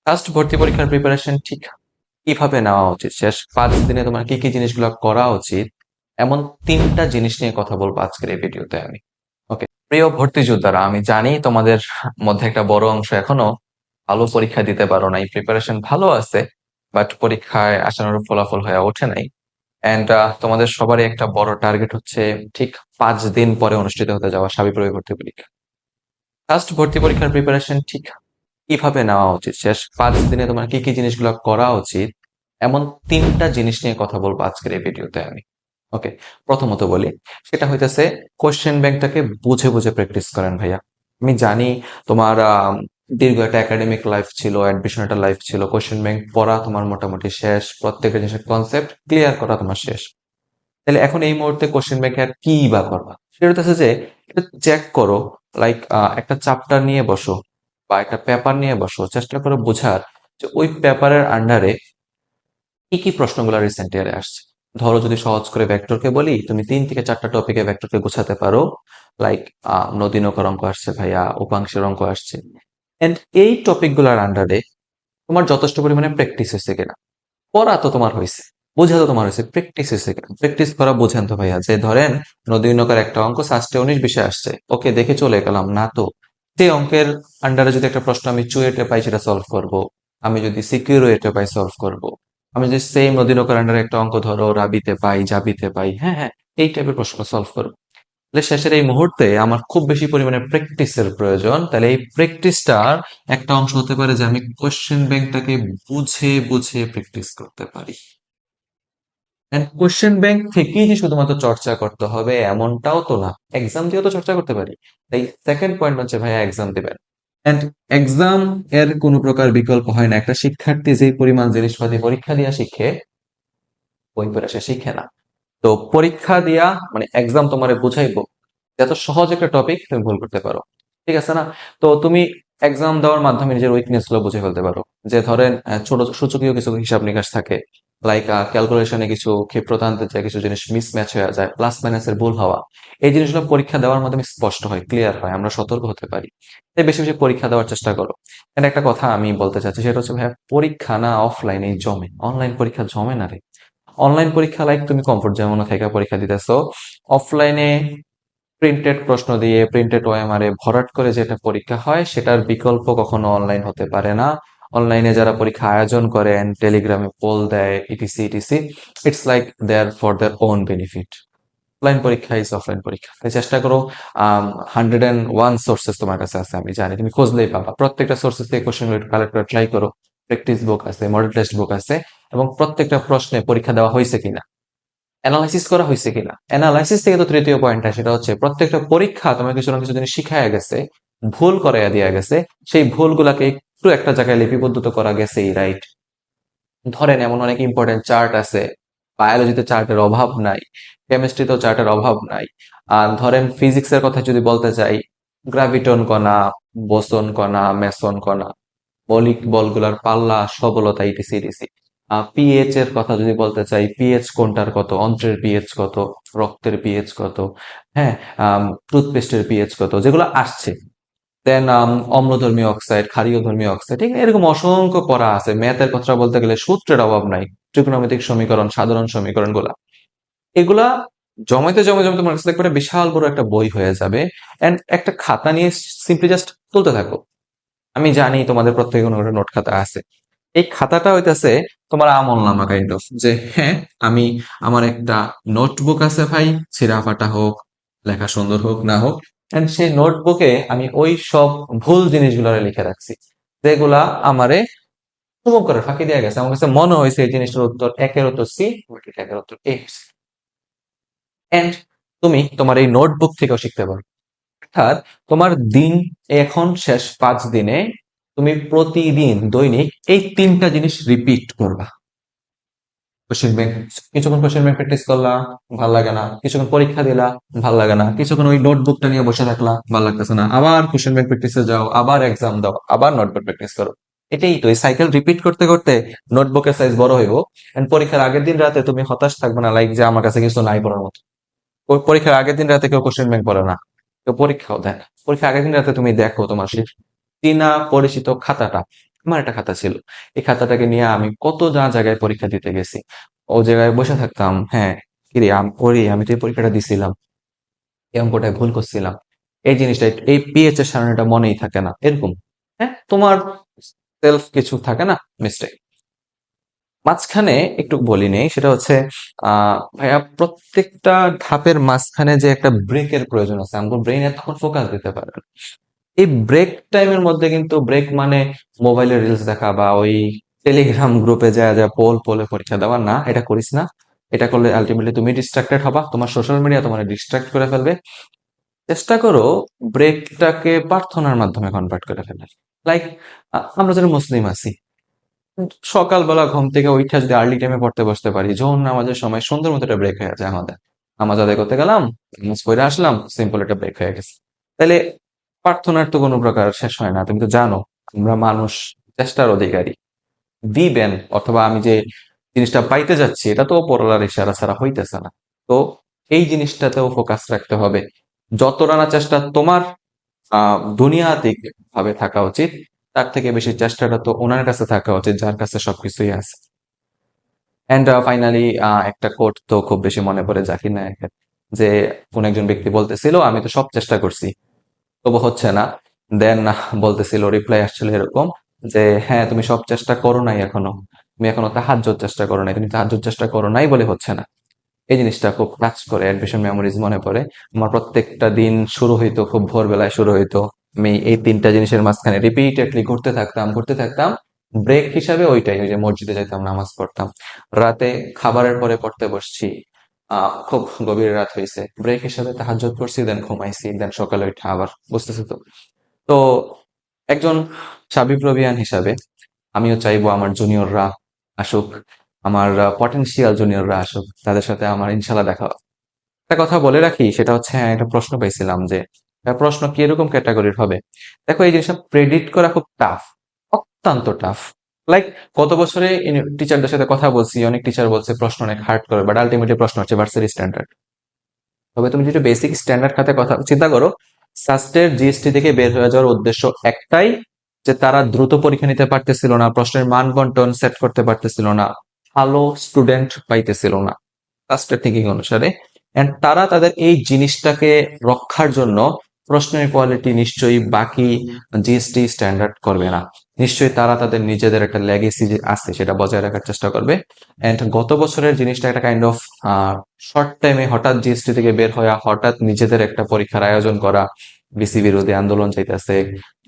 First ভর্তি পরীক্ষার preparation ঠিক কিভাবে নেওয়া উচিত, শেষ 5 দিনে তোমার কি কি জিনিসগুলো করা উচিত, এমন 3টা জিনিস নিয়ে কথা বলবো আজকের এই ভিডিওতে আমি। ওকে, প্রিয় ভর্তি যোদ্ধারা, আমি জানি তোমাদের মধ্যে একটা বড় অংশ এখনো ভালো পরীক্ষা দিতে পারো নাই, প্রিপারেশন ভালো আছে বাট পরীক্ষায় আশানুরূপ ফলাফল হয়ে ওঠে নাই। এন্ড তোমাদের সবারই একটা বড় টার্গেট হচ্ছে ঠিক 5 দিন পরে অনুষ্ঠিত হতে যাওয়া সাবিপ্রবি ভর্তি পরীক্ষা। ফার্স্ট ভর্তি পরীক্ষার প্রিপারেশন ঠিক কিভাবে নেওয়া উচিত, শেষ 5 দিনে তোমার কি কি জিনিসগুলো করা উচিত, এমন 3টা জিনিস নিয়ে কথা বলবো আজকের এই ভিডিওতে আমি। ওকে, প্রথমত বলি, সেটা হইতেছে কোশ্চেন ব্যাংকটাকে বুঝে বুঝে প্র্যাকটিস করেন ভাইয়া। আমি জানি তোমার দীর্ঘ একটা একাডেমিক লাইফ ছিল, অ্যাডমিশন একটা লাইফ ছিল, কোশ্চেন ব্যাংক পড়া তোমার মোটামুটি শেষ, প্রত্যেকটা জিনিসের কনসেপ্ট ক্লিয়ার করা তোমার শেষ। তাহলে এখন এই মুহূর্তে কোশ্চেন ব্যাংকে আর কি বা করবা, সেটা হচ্ছে যে এটা চেক করো। লাইক একটা চ্যাপ্টার নিয়ে বসো বা একটা পেপার নিয়ে বসো, চেষ্টা করো বোঝার যে ওই পেপারের আন্ডারে কি কি প্রশ্নগুলো রিসেন্ট ইয়ারে আসছে। ধরো যদি সহজ করে ভেক্টরকে বলি, তুমি 3 থেকে 4টা টপিকে ভেক্টরকে গোছাতে পারো। লাইক নদী নৌকার অঙ্ক আসছে ভাইয়া, উপাংশের অঙ্ক আসছে। এন্ড এই টপিকগুলোর আন্ডারে তোমার যথেষ্ট পরিমাণে প্র্যাকটিস হয়েছে কিনা। পড়া তো তোমার হয়েছে, বোঝা তো তোমার হয়েছে, প্র্যাকটিস হয়েছে কিনা। প্র্যাকটিস করা বোঝেন তো ভাইয়া, যে ধরেন নদী নৌকার একটা অঙ্ক সাস্টে 19-20 আসছে, ওকে দেখে চলে গেলাম না তো। সেই অঙ্কের আন্ডারে যদি একটা প্রশ্ন আমি চুয়েটে পাই সেটা সলভ করব, আমি যদি সিকিউরোয়েটে পাই সলভ করব, আমি যদি সেম নদী নৌকার আন্ডারে একটা অঙ্ক ধরো রাবিতে পাই, জাবিতে পাই, হ্যাঁ হ্যাঁ, এই টাইপের প্রশ্ন সলভ করবো। তাহলে শেষের এই মুহূর্তে আমার খুব বেশি পরিমাণে প্র্যাকটিসের প্রয়োজন। তাহলে এই প্র্যাকটিসটার একটা অংশ হতে পারে যে আমি কোশ্চেন ব্যাংকটাকে বুঝে বুঝে প্র্যাকটিস করতে পারি। এন্ড কোশ্চেন ব্যাংক থেকেই যে শুধুমাত্র চর্চা করতে হবে এমনটাও তো না, এক্সাম দিয়েও তো চর্চা করতে পারি। তাই সেকেন্ড পয়েন্ট হচ্ছে ভাইয়া এক্সাম দিবেন। এন্ড এক্সাম এর কোনো প্রকার বিকল্প হয় না। একটা শিক্ষার্থী যে পরিমাণ জিনিসপাতি পরীক্ষা দিয়া শিখে, বই পড়া সে শিখে না। তো পরীক্ষা দিয়া মানে এক্সাম তোমারে বুঝাইবো এত সহজ একটা টপিক তুমি ভুল করতে পারো, ঠিক আছে না? তো তুমি এক্সাম দেওয়ার মাধ্যমে নিজের উইকনেস গুলো বুঝে ফেলতে পারো। যে ধরেন ছোট সূচকীয় কিছু হিসাব নিকাশ থাকে, লাইক ক্যালকুলেশনে কিছু ক্ষিপ্রতান্ত্রিক যে কিছু জিনিস মিসম্যাচ হয়ে যায়, প্লাস মাইনাসের ভুল হওয়া, এই জিনিসগুলো পরীক্ষা দেওয়ার মাধ্যমে স্পষ্ট হয়, ক্লিয়ার হয়, আমরা সতর্ক হতে পারি। তাই বেশি বেশি পরীক্ষা দেওয়ার চেষ্টা করো। এটা একটা কথা আমি বলতে চাচ্ছি, সেটা হচ্ছে ভাইয়া পরীক্ষা না অফলাইনে জমে, অনলাইন পরীক্ষা জমে না রে। অনলাইন পরীক্ষা লাইক তুমি কমফোর্ট যেমন থেকে পরীক্ষা দিতেছো, অফলাইনে প্রিন্টেড প্রশ্ন দিয়ে প্রিন্টেড ওএমআর ভরাট করে যেটা পরীক্ষা হয় সেটার বিকল্প কখনো অনলাইন হতে পারে না। অনলাইনে যারা পরীক্ষা আয়োজন করেন, টেলিগ্রামে পোল দেয়, etc etc, it's like their for their own benefit. Offline পরীক্ষা ইজ অফলাইন পরীক্ষা, তাই চেষ্টা করো। 101 সোর্সেস তোমার কাছে আছে, আমি জানি তুমি খুঁজলেই পাবা। প্রত্যেকটা সোর্সেস থেকে কোশ্চেন কালেক্ট করে ট্রাই করো। প্র্যাকটিস বুক আছে, মডেল টেস্ট বুক আছে, এবং প্রত্যেকটা প্রশ্নে পরীক্ষা দেওয়া হয়েছে কিনা, অ্যানালাইসিস করা হয়েছে কিনা। অ্যানালাইসিস থেকে তো তৃতীয় পয়েন্টটা, সেটা হচ্ছে প্রত্যেকটা পরীক্ষা তোমাকে কিছু না কিছু জিনিস শিখাইয়া গেছে, ভুল করাইয়া দিয়া গেছে, সেই ভুলগুলাকে একটু একটা জায়গায় লিপিবদ্ধ করা গেছেই, রাইট? ধরেন এমন অনেক ইম্পর্টেন্ট চার্ট আছে, বায়োলজিতে চার্টের অভাব নাই, কেমিস্ট্রিতেও চার্টের অভাব নাই। আর ধরেন ফিজিক্সের কথা যদি বলতে চাই, গ্রাভিটন কণা, বোসন কণা, মেসন কণা, মৌলিক বলগুলার পাল্লা, সবলতা, ইটিসি ইটিসি। পিএইচ এর কথা যদি বলতে চাই, পিএইচ কোনটার কত, অন্ত্রের পিএইচ কত, রক্তের পিএইচ কত, হ্যাঁ, টুথপেস্টের পিএইচ কত, যেগুলো আসছে। দেন অম্লধর্মী অক্সাইড, ক্ষারীয়ধর্মী অক্সাইড, ঠিক এরকম অসংখ্য পড়া আছে। ম্যাথের কথা বলতে গেলে সূত্রের অভাব নাই, ত্রিকোণমিতিক সমীকরণ, সাধারণ সমীকরণ গুলা, এগুলা জমাইতে জমে জমে তোমার কাছে একবারে বিশাল বড় একটা বই হয়ে যাবে। এন্ড একটা খাতা নিয়ে সিম্পলি জাস্ট তুলতে থাকো। আমি জানি তোমাদের প্রত্যেকে কোনো একটা নোট খাতা আছে। এই খাতাটা হইতেছে তোমার আমল নামা কাইন্ড অফ, যে হ্যাঁ, আমি আমার একটা নোটবুক আছে ভাই, ছিঁড়া ফাটা হোক, লেখা সুন্দর হোক না হোক, এন্ড সেই নোটবুকে আমি ওই সব ভুল জিনিসগুলো লিখে রাখছি, যেগুলা আমারে সুমুখ করে ফাঁকি দেওয়া গেছে। আমার কাছে মনে হয়েছে এই জিনিসটার উত্তর একের উত্তর সি, একের উত্তর এ। এন্ড তুমি তোমার এই নোটবুক থেকেও শিখতে পারো। অর্থাৎ তোমার দিন এখন শেষ 5 দিনে তুমি প্রতিদিন দৈনিক এই 3টা জিনিস রিপিট করবা। কোশ্চেন ব্যাংক, কিছুক্ষণ কোশ্চেন ব্যাংক প্র্যাকটিস করলা, ভাল লাগে না, কিছুক্ষণ পরীক্ষা দিলা, ভাল লাগে না, কিছুক্ষণ ওই নোটবুকটা নিয়ে বসে থাকলা, ভাল লাগতেছে না, আবার কোশ্চেন ব্যাংক প্র্যাকটিসে যাও, আবার এক্সাম দাও, আবার নোটবুক প্র্যাকটিস করো। এটাই তো, এই সাইকেল রিপিট করতে করতে নোটবুকের সাইজ বড় হইব। এন্ড পরীক্ষার আগের দিন রাতে তুমি হতাশ থাকবে না, লাইক যে আমার কাছে কিছু নাই পড়ার মতো। ওই পরীক্ষার আগের দিন রাতে কেউ কোশ্চেন ব্যাংক পড়ে না, কেউ পরীক্ষাও দেয় না। পরীক্ষার আগের দিন রাতে তুমি দেখো তোমার সেই চেনা পরিচিত খাতাটা, আমার একটা খাতা ছিল। এই খাতাটাকে নিয়ে আমি কত না জায়গায় পরীক্ষা দিতে গেছি। ও জায়গায় বসে থাকতাম, হ্যাঁ, কিরে আমি তো এই পরীক্ষাটা দিছিলাম, এই অঙ্কটায় ভুল করছিলাম, এই জিনিসটা এই পিএইচ এর সারণীটা মনেই থাকে না, এরকম। হ্যাঁ, তোমার সেলফ কিছু থাকে না, মিস্টেক। মাঝখানে একটু বলি নেই, সেটা হচ্ছে ভাইয়া প্রত্যেকটা ধাপের মাঝখানে যে একটা ব্রেকের প্রয়োজন আছে, আমাদের ব্রেইনে তখন ফোকাস দিতে পারে না। এই ব্রেক টাইমের মধ্যে কিন্তু, ব্রেক মানে মোবাইলে রিলস দেখা বা ওই টেলিগ্রাম গ্রুপে যা যা পোল পোলে পরীক্ষা দেওয়া না, এটা করিস না। এটা করলে আলটিমেটলি তুমি ডিস্ট্রাক্টেড হবা, তোমার সোশ্যাল মিডিয়া তোমার ডিস্ট্রাক্ট করে ফেলবে। চেষ্টা করো ব্রেকটাকে প্রার্থনার মাধ্যমে কনভার্ট করে ফেলার। লাইক, আমরা যারা মুসলিম আছি, সকালবেলা ঘুম থেকে উঠে যদি আর্লি টাইমে পড়তে বসতে পারি, যখন আমাদের সময় সুন্দর মতো একটা ব্রেক হয়ে যায় আমাদের। নামাজ আদায় করতে গেলাম, নামাজ পড়ে আসলাম, সিম্পল একটা ব্রেক হয়ে গেছে। তাহলে প্রার্থনার তো কোনো প্রকার শেষ হয় না, তুমি তো জানো আমরা মানুষ, চেষ্টার অধিকারী। দিবেন, অথবা আমি যে জিনিসটা পাইতে যাচ্ছি এটা তো পরলার ইশারা ছাড়া হইতেছে না। তো এই জিনিসটাতেও ফোকাস রাখতে হবে। যতটা না চেষ্টা তোমার দুনিয়াতিক ভাবে থাকা উচিত, তার থেকে বেশি চেষ্টাটা তো ওনার কাছে থাকা উচিত যার কাছে সবকিছুই আছে। অ্যান্ড ফাইনালি একটা কোট তো খুব বেশি মনে পড়ে জাকির নায়কের, যে কোন একজন ব্যক্তি বলতেছিল আমি তো সব চেষ্টা করছি, তবু হচ্ছে না। দেন বলতেছিল, রিপ্লাই আসছিল এরকম যে হ্যাঁ, তুমি সব চেষ্টা করো নাই এখনো, তুমি এখনো তাহাজ্জুদ চেষ্টা করো নাই, তুমি তাহাজ্জুদ চেষ্টা করো নাই বলে হচ্ছে না। এই জিনিসটা খুব টাচ করে, অ্যাডমিশন মেমোরিজ মনে পড়ে। আমার প্রত্যেকটা দিন শুরু হইতো খুব ভোরবেলায় শুরু হইতো, আমি এই তিনটা জিনিসের মাঝখানে রিপিটেডলি ঘুরতে থাকতাম। ব্রেক হিসাবে ওইটাই, ওই যে মসজিদে যেতাম, নামাজ পড়তাম, রাতে খাবারের পরে পড়তে বসছি, খুব গভীর রাত হয়েছে, ব্রেক হিসাবে তাহাজ্জুদ করছি, দেন ঘুমাইছি, দেন সকালে উঠে আবার, বুঝতেছো তো? তো একজন সাবিপ্রবিয়ান হিসাবে আমিও চাইবো আমার জুনিয়ররা আসুক, আমার পটেনশিয়াল জুনিয়ররা আসুক, তাদের সাথে আমার ইনশাল্লাহ দেখা হবে। একটা কথা বলে রাখি, সেটা হচ্ছে, একটা প্রশ্ন পাইছিলাম যে প্রশ্ন কি এরকম ক্যাটাগরির হবে। দেখো, এই জিনিসটা প্রেডিক্ট করা খুব টাফ, অত্যন্ত টাফ। লাইক, গত বছরে টিচারদের সাথে কথা বলছি, অনেক টিচার বলছে প্রশ্ন অনেক হার্ড করে, বাট আলটিমেটলি প্রশ্ন হচ্ছে ভার্সিটি স্ট্যান্ডার্ড। তবে তুমি যদি বেসিক স্ট্যান্ডার্ড খাতে কথা চিন্তা করো, সাস্টের জিএসটি থেকে বের হয়ে যাওয়ার উদ্দেশ্য একটাই, যে তারা দ্রুত পরীক্ষা নিতে পারতেছিল না, প্রশ্নের মান বন্টন সেট করতে পারতেছিল না, ভালো স্টুডেন্ট পাইতেছিল না সাস্টের থিঙ্কিং অনুসারে। এন্ড তারা তাদের এই জিনিসটাকে রক্ষার জন্য প্রশ্নের কোয়ালিটি নিশ্চয়ই বাকি জিএসটি স্ট্যান্ডার্ড করবে না, নিশ্চয়ই তারা তাদের নিজেদের একটা লেগেসি যে আছে সেটা বজায় রাখার চেষ্টা করবে। এন্ড গত বছরের জিনিসটা একটা কাইন্ড অফ শর্ট টাইমে হঠাৎ জিএসটি থেকে বের হওয়া, হঠাৎ নিজেদের একটা পরীক্ষার আয়োজন করা, বিসি বিরোধী আন্দোলন চাইতেছে,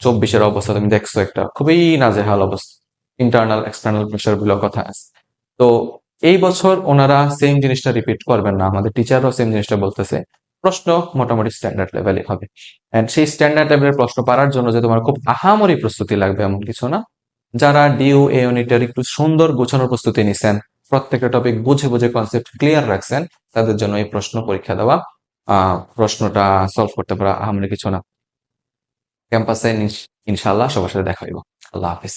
24-এর অবস্থা তুমি দেখছো, একটা খুবই নাজেহাল অবস্থা, ইন্টারনাল এক্সটার্নাল প্রেশার গুলোর কথা আছে। তো এই বছর ওনারা সেম জিনিসটা রিপিট করবেন না, আমাদের টিচাররাও সেম জিনিসটা বলতেছে, প্রশ্ন মোটামুটি স্ট্যান্ডার্ড লেভেলে হবে। এন্ড সেই স্ট্যান্ডার্ড লেভেলের প্রশ্ন পারার জন্য যে তোমার খুব আহামরি প্রস্তুতি লাগবে এমন কিছু না। যারা ডিউ এ ইউনিটের একটু সুন্দর গোছানোর প্রস্তুতি নিছেন, প্রত্যেকটা টপিক বুঝে বুঝে কনসেপ্ট ক্লিয়ার রাখছেন, তাদের জন্য এই প্রশ্ন পরীক্ষা দেওয়া, প্রশ্নটা সলভ করতে পারা আহামরি কিছু না। ক্যাম্পাসে ইনশাল্লাহ সবার সাথে দেখা হইব। আল্লাহ হাফিজ।